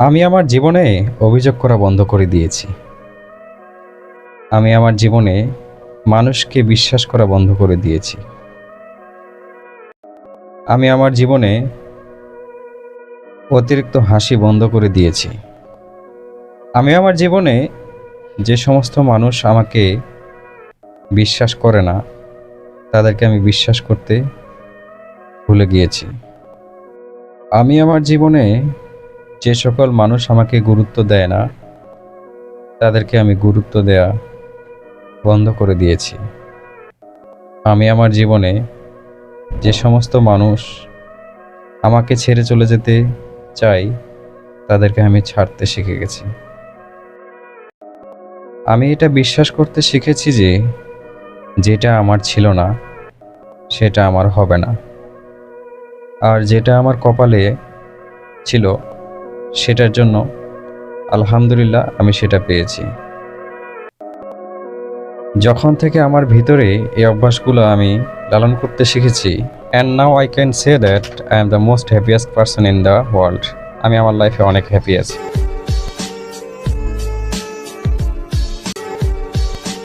আমি আমার জীবনে অভিযোগ করা বন্ধ করে দিয়েছি। আমি আমার জীবনে মানুষকে বিশ্বাস করা বন্ধ করে দিয়েছি। আমি আমার জীবনে অতিরিক্ত হাসি বন্ধ করে দিয়েছি। আমি আমার জীবনে যে সমস্ত মানুষ আমাকে বিশ্বাস করে না, তাদেরকে আমি বিশ্বাস করতে ভুলে গিয়েছি। আমি আমার জীবনে যে সকল মানুষ আমাকে গুরুত্ব দেয় না, তাদেরকে আমি গুরুত্ব দেয়া বন্ধ করে দিয়েছি। আমি আমার জীবনে যে সমস্ত মানুষ আমাকে ছেড়ে চলে যেতে চাই, তাদেরকে আমি ছাড়তে শিখে গেছি। আমি এটা বিশ্বাস করতে শিখেছি যে যেটা আমার ছিল না সেটা আমার হবে না, আর যেটা আমার কপালে ছিল সেটার জন্য আলহামদুলিল্লাহ আমি সেটা পেয়েছি। যখন থেকে আমার ভিতরে এই অভ্যাসগুলো আমি লালন করতে শিখেছি, and now I can say that I am the most happiest person in the world. আমি আমার লাইফে অনেক হ্যাপি আছি।